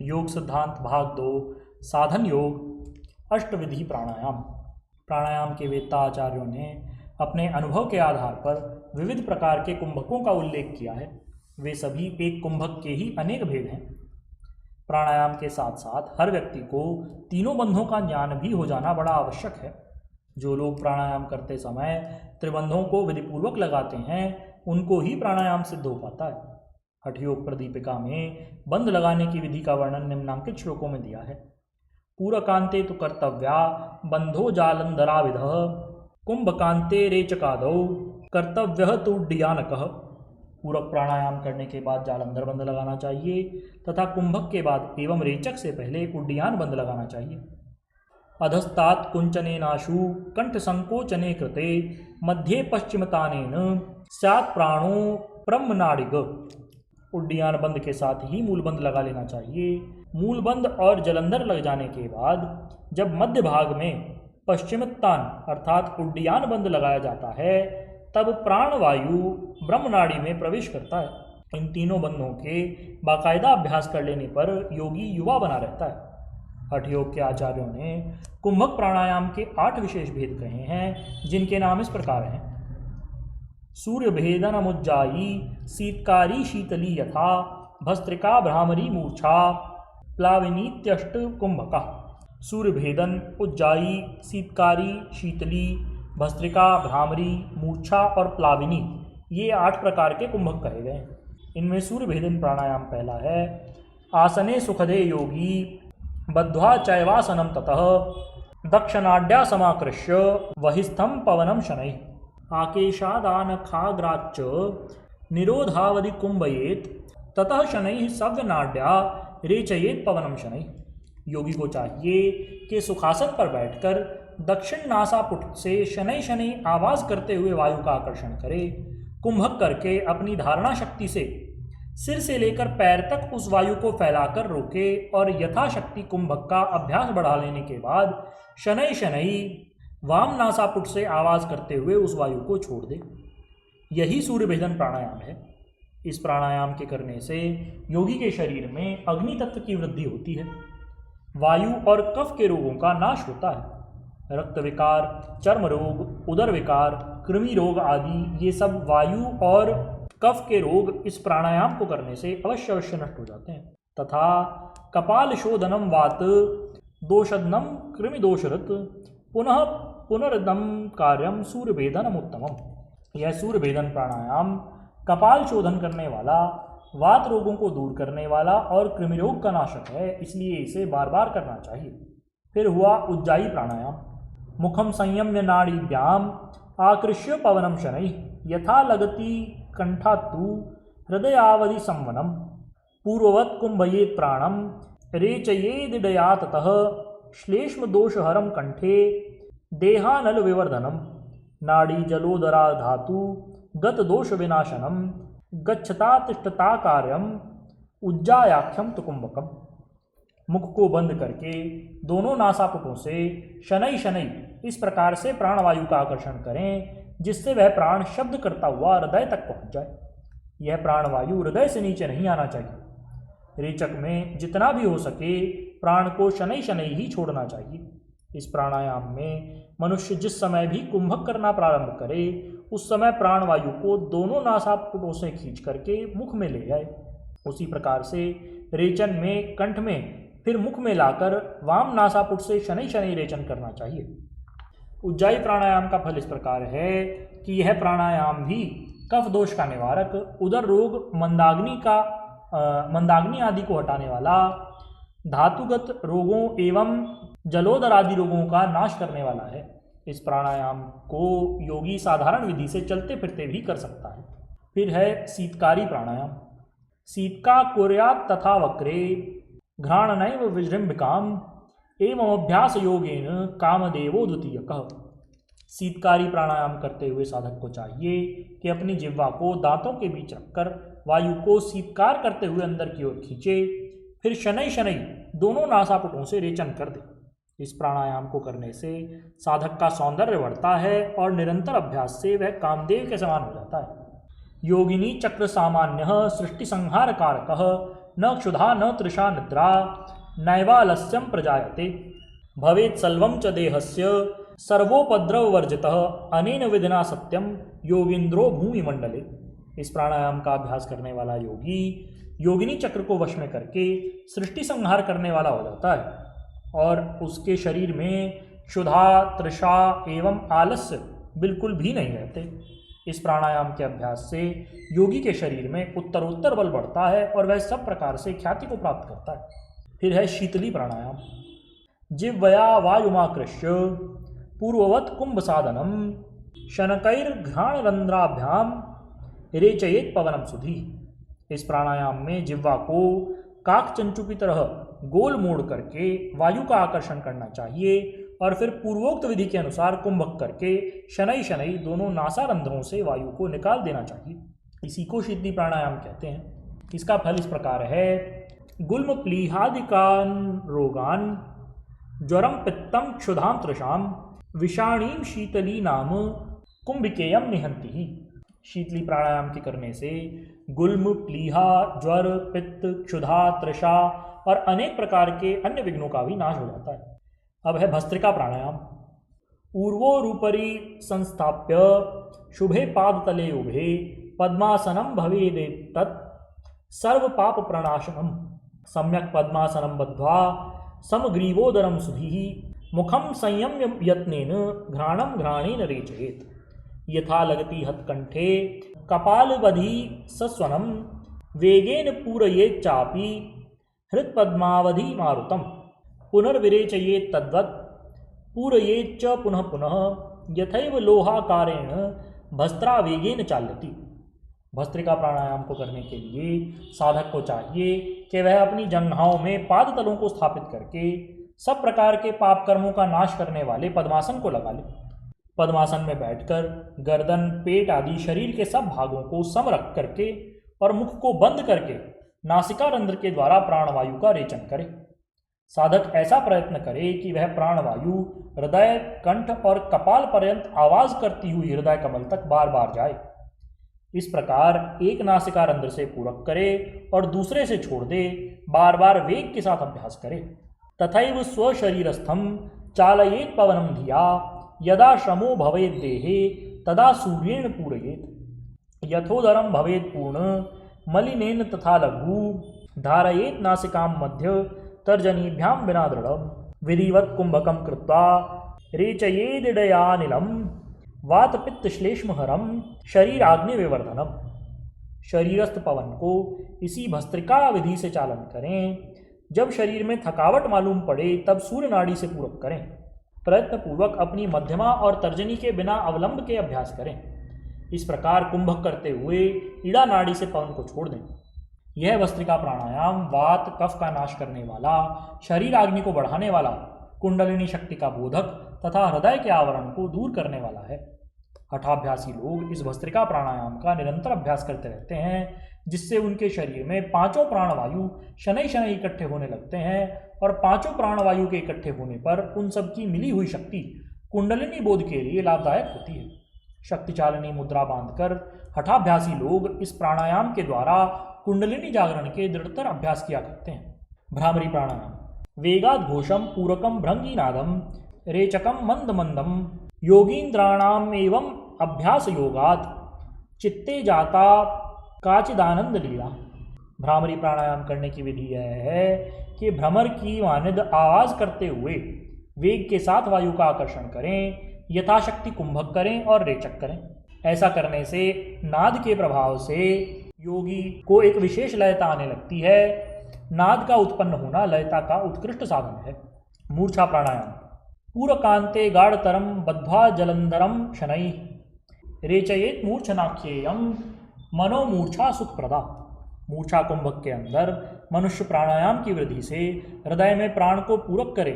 योग सिद्धांत भाग 2 साधन योग अष्टविधि प्राणायाम। प्राणायाम के वेत्ता आचार्यों ने अपने अनुभव के आधार पर विविध प्रकार के कुंभकों का उल्लेख किया है। वे सभी एक कुंभक के ही अनेक भेद हैं। प्राणायाम के साथ साथ हर व्यक्ति को तीनों बंधों का ज्ञान भी हो जाना बड़ा आवश्यक है। जो लोग प्राणायाम करते समय त्रिबंधों को विधिपूर्वक लगाते हैं उनको ही प्राणायाम सिद्ध हो पाता है। हठयोग प्रदीपिका में बंध लगाने की विधि का वर्णन निम्नांकित श्लोकों में दिया है। पूरकांते तो कर्तव्या बंधो जालंधराविध कुंभकांते रेचकादौ कर्तव्य तो उड्डीयानकः। पूरक प्राणायाम करने के बाद जालंधर बंध लगाना चाहिए तथा कुंभक के बाद एवं रेचक से पहले उड्डीयान बंध लगाना चाहिए। अधस्तात् कुंचनेनाशु कंठ संकोचने कृते मध्ये पश्चिमतानेन स्यात् प्राणो ब्रह्मनाडिग। उड्डीयान बंद के साथ ही मूलबंद लगा लेना चाहिए। मूलबंद और जलंधर लग जाने के बाद जब मध्य भाग में पश्चिमतान अर्थात उड्डीयान बंद लगाया जाता है तब प्राणवायु ब्रह्मनाड़ी में प्रवेश करता है। इन तीनों बंधों के बाकायदा अभ्यास कर लेने पर योगी युवा बना रहता है। हठ योग के आचार्यों ने कुंभक प्राणायाम के 8 विशेष भेद कहे हैं, जिनके नाम इस प्रकार हैं। सूर्य भेदनमुज्जायी शीतकारी शीतली यथा भस्त्रिका भ्रामरी मूर्छा प्लाविनीत्यष्ट कुंभका। सूर्य भेदन, उज्जायी, शीतकारी, शीतली, भस्त्रिका, भ्रामरी, मूर्छा और प्लाविनी, ये 8 प्रकार के कुंभक कहे गए हैं। इनमें सूर्य भेदन प्राणायाम पहला है। आसने सुखदे योगी बद्ध्वा चैवासनम ततः दक्षिणाढ्या समाकृष्य वहिस्थम पवनम शनैः आकेशादानखाग्राच्च निरोधावधि कुंभयेत ततः शनैः सव्यनाड्या रेचयेत पवनम शनैः। योगी को चाहिए कि सुखासन पर बैठकर दक्षिण नासापुट से शनै शनै आवाज करते हुए वायु का आकर्षण करे। कुंभक करके अपनी धारणा शक्ति से सिर से लेकर पैर तक उस वायु को फैलाकर रोके और यथाशक्ति कुंभक का अभ्यास बढ़ा लेने के बाद शनै शनै वाम नासापुट से आवाज करते हुए उस वायु को छोड़ दे। यही सूर्य भेदन प्राणायाम है। इस प्राणायाम के करने से योगी के शरीर में अग्नि तत्व की वृद्धि होती है। वायु और कफ के रोगों का नाश होता है। रक्त विकार, चर्म रोग, उदर विकार, कृमि रोग आदि ये सब वायु और कफ के रोग इस प्राणायाम को करने से अवश्य अवश्य नष्ट हो जाते हैं। तथा कपाल शोधनम वात दोषदनम कृमि दोषरत पुनः पुनर्दम कार्यम सूर्य भेदनम उत्तमम। यह सूर्य भेदन प्राणायाम कपाल शोधन करने वाला, वात रोगों को दूर करने वाला और कृमि रोग का नाशक है, इसलिए इसे बार बार करना चाहिए। फिर हुआ उज्जाई प्राणायाम। मुखम संयम्य नाड़ीभ्याम आकृष्य पवनम शनैः यथा लगति कंठात्तु हृदयावधि संवनम पूर्ववत् कुंभयेत् प्राणम रेचयेदिडया ततः श्लेष्म दोषहरम कंठे देहानल विवर्धनम नाड़ी जलोदरा धातु गत दोष विनाशनम गच्छता तिष्ठता कार्यम उज्जायाख्यम तो कुंभकम। मुख को बंद करके दोनों नासापुटों से शनै शनै इस प्रकार से प्राणवायु का आकर्षण करें जिससे वह प्राण शब्द करता हुआ हृदय तक पहुंच जाए। यह प्राणवायु हृदय से नीचे नहीं आना चाहिए। रेचक में जितना भी हो सके प्राण को शनै शनै ही छोड़ना चाहिए। इस प्राणायाम में मनुष्य जिस समय भी कुंभक करना प्रारंभ करे उस समय प्राणवायु को दोनों नासापुटों से खींच करके मुख में ले जाए। उसी प्रकार से रेचन में कंठ में फिर मुख में लाकर वाम नासापुट से शनै शनै रेचन करना चाहिए। उज्जाई प्राणायाम का फल इस प्रकार है कि यह प्राणायाम भी कफ दोष का निवारक, उदर रोग, मंदाग्नि आदि को हटाने वाला, धातुगत रोगों एवं जलोदर आदि रोगों का नाश करने वाला है। इस प्राणायाम को योगी साधारण विधि से चलते फिरते भी कर सकता है। फिर है शीतकारी प्राणायाम। शीतका कुर्यात् तथा वक्रे घ्राणनैव विजृंभिकाम एवं अभ्यास योगेन कामदेवो द्वितीयकः। शीतकारी प्राणायाम करते हुए साधक को चाहिए कि अपनी जिह्वा को दांतों के बीच रखकर वायु को शीतकार करते हुए अंदर की ओर खींचे, फिर शनै शनै दोनों नासापुटों से रेचन कर दे। इस प्राणायाम को करने से साधक का सौंदर्य बढ़ता है और निरंतर अभ्यास से वह कामदेव के समान हो जाता है। योगिनी चक्र सामान्य सृष्टि संहार कारक न क्षुधा न तृषा निद्रा नैवालस्यं प्रजायते भवेत् सर्वं च देहस्य सर्वोपद्रववर्जितः अनेन विधिना सत्यम योगींद्रो भूमिमंडले। इस प्राणायाम का अभ्यास करने वाला योगी योगिनी चक्र को वश में करके सृष्टि संहार करने वाला हो जाता है और उसके शरीर में क्षुधा तृषा एवं आलस्य बिल्कुल भी नहीं रहते। इस प्राणायाम के अभ्यास से योगी के शरीर में उत्तरोत्तर बल बढ़ता है और वह सब प्रकार से ख्याति को प्राप्त करता है। फिर है शीतली प्राणायाम। जिह्वया वायुमाकृष्य पूर्ववत कुंभ साधनम शनकैर्घ्राणरंध्राभ्याम रेचयेत पवनम सुधी। इस प्राणायाम में जिह्वा को काक चंचू की तरह गोल मोड़ करके वायु का आकर्षण करना चाहिए और फिर पूर्वोक्त विधि के अनुसार कुंभक करके शनै शनै दोनों नासारंध्रों से वायु को निकाल देना चाहिए। इसी को शीतली प्राणायाम कहते हैं। इसका फल इस प्रकार है। गुल्म प्लीहादिकान रोगान ज्वरम पित्तम क्षुधाम तृषाम विषाणीम शीतली नाम कुंभिकेयम निहंति ही। शीतली प्राणायाम के करने से गुल्म प्लीहा ज्वर पित्त क्षुधा तृषा और अनेक प्रकार के अन्य विघ्नों का भी नाश हो जाता है। अब है भस्त्रिका प्राणायाम। ऊर्वोरूपरी संस्थाप्य शुभे पादतले उभे पद्मासनम भवेदेतत् सर्व पाप प्रणाशनम सम्यक पद्मासनम बद्ध्वा समग्रीवोदरम सुधीः मुखम संयम्य यत्नेन घ्राणम घ्राणेन रेचयेत् यथा लगति हत्कंठे कपालवधि सस्वनम वेगेन पूरयेच्चापि हृत्पद्मावधि मारुतम पुनर्विरेचयेत् तद्वत् पूरयेच्च पुनः पुनः यथैव लोहाकारेण भस्त्रावेगेन चाल्यति। भस्त्रिका प्राणायाम को करने के लिए साधक को चाहिए कि वह अपनी जंघाओं में पाद तलों को स्थापित करके सब प्रकार के पाप कर्मों का नाश करने वाले पद्मासन को लगा ले। पद्मासन में बैठकर गर्दन पेट आदि शरीर के सब भागों को सम रख करके और मुख को बंद करके नासिका रंध्र के द्वारा प्राणवायु का रेचन करे। साधक ऐसा प्रयत्न करे कि वह प्राणवायु हृदय कंठ और कपाल पर्यंत आवाज करती हुई हृदय कमल तक बार बार जाए। इस प्रकार एक नासिका रंध्र से पूरक करे और दूसरे से छोड़ दे। बार बार वेग के साथ अभ्यास करे। तथैव स्वशरीरस्थम चालयेत् पवनम धिया यदा श्रमो भवेत् देहे तदा सूर्येण पूरयेत् यथोदरम भवेत् पूर्ण मलिनेन तथा लघु धारयेत् नासिकां मध्य तर्जनीभ्यां विना दृढ़ विधिवत् कुंभकं कृत्वा रेचयेदिडयानिलम वातपित्त श्लेष्महरम शरीराग्नि विवर्धनम। शरीरस्थ पवन को इसी भस्त्रिका विधि से चालन करें। जब शरीर में थकावट मालूम पड़े तब सूर्य नाड़ी से पूरक करें। प्रयत्न पूर्वक अपनी मध्यमा और तर्जनी के बिना अवलंब के अभ्यास करें। इस प्रकार कुंभक करते हुए ईड़ा नाड़ी से पवन को छोड़ दें। यह भस्त्रिका प्राणायाम वात कफ का नाश करने वाला, शरीर आग्नि को बढ़ाने वाला, कुंडलिनी शक्ति का बोधक तथा हृदय के आवरण को दूर करने वाला है। हठाभ्यासी लोग इस भस्त्रिका प्राणायाम का निरंतर अभ्यास करते रहते हैं, जिससे उनके शरीर में पांचों प्राणवायु शनै शनै इकट्ठे होने लगते हैं और पांचों प्राणवायु के इकट्ठे होने पर उन सबकी मिली हुई शक्ति कुंडलिनी बोध के लिए लाभदायक होती है। शक्ति चालनी मुद्रा बांधकर हठाभ्यासी लोग इस प्राणायाम के द्वारा कुंडलिनी जागरण के दृढ़तर अभ्यास किया करते हैं। भ्रामरी प्राणायाम। वेगाद घोषम पूरकम भृंगीनादम रेचकम मंद मंदम योगींद्राणाम एवं अभ्यास योगात चित्ते जाता काचिदानंद लीला। भ्रामरी प्राणायाम करने की विधि यह है कि भ्रमर की मानिद आवाज करते हुए वेग के साथ वायु का आकर्षण करें, यथाशक्ति कुंभक करें और रेचक करें। ऐसा करने से नाद के प्रभाव से योगी को एक विशेष लयता आने लगती है। नाद का उत्पन्न होना लयता का उत्कृष्ट साधन है। मूर्छा प्राणायाम। पूरकांते गाढ़तरम बद्ध्वा जलंधरम शनैः रेचयेत् मूर्छनाख्येयम मनोमूर्छा सुखप्रदा। मूर्छा कुंभक के अंदर मनुष्य प्राणायाम की वृद्धि से हृदय में प्राण को पूरक करे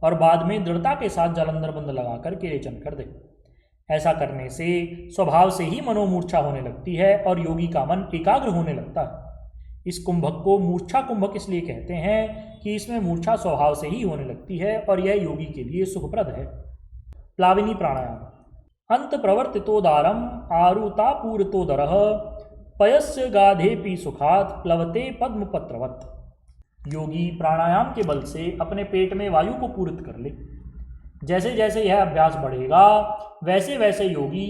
और बाद में दृढ़ता के साथ जलंधर बंद लगाकर के रेचन कर दे। ऐसा करने से स्वभाव से ही मनोमूर्छा होने लगती है और योगी का मन एकाग्र होने लगता है। इस कुंभक को मूर्छा कुंभक इसलिए कहते हैं कि इसमें मूर्छा स्वभाव से ही होने लगती है और यह योगी के लिए सुखप्रद है। प्लाविनी प्राणायाम। अंत प्रवर्तितोदारम आरुतापूरितोदरः पयस्य गाधेपि सुखात प्लवते पद्म पत्रवत। योगी प्राणायाम के बल से अपने पेट में वायु को पूरित कर ले। जैसे जैसे यह अभ्यास बढ़ेगा वैसे वैसे योगी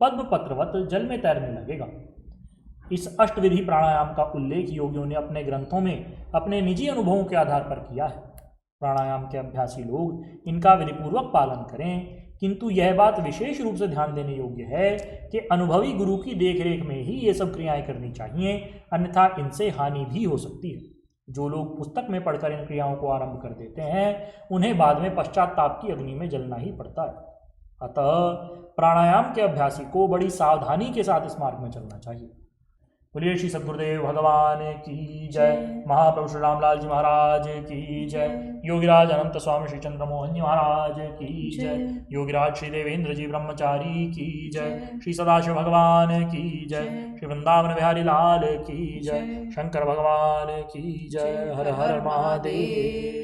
पद्म पत्रवत जल में तैरने लगेगा। इस अष्टविधि प्राणायाम का उल्लेख योगियों ने अपने ग्रंथों में अपने निजी अनुभवों के आधार पर किया है। प्राणायाम के अभ्यासी लोग इनका विधिपूर्वक पालन करें, किंतु यह बात विशेष रूप से ध्यान देने योग्य है कि अनुभवी गुरु की देखरेख में ही ये सब क्रियाएं करनी चाहिए, अन्यथा इनसे हानि भी हो सकती है। जो लोग पुस्तक में पढ़कर इन क्रियाओं को आरंभ कर देते हैं उन्हें बाद में पश्चाताप की अग्नि में जलना ही पड़ता है। अतः प्राणायाम के अभ्यासी को बड़ी सावधानी के साथ इस मार्ग में चलना चाहिए। बोलिए श्री सद्गुरुदेव भगवान की जय। महाप्रभु श्री रामलाल जी महाराज की जय। योगीराज अनंत स्वामी श्री चंद्रमोहन जी महाराज की जय। योगीराज श्री देवेंद्र जी ब्रह्मचारी की जय। श्री सदाशिव भगवान की जय। श्री वृंदावन बिहारी लाल की जय। शंकर भगवान की जय। हर हर महादेव।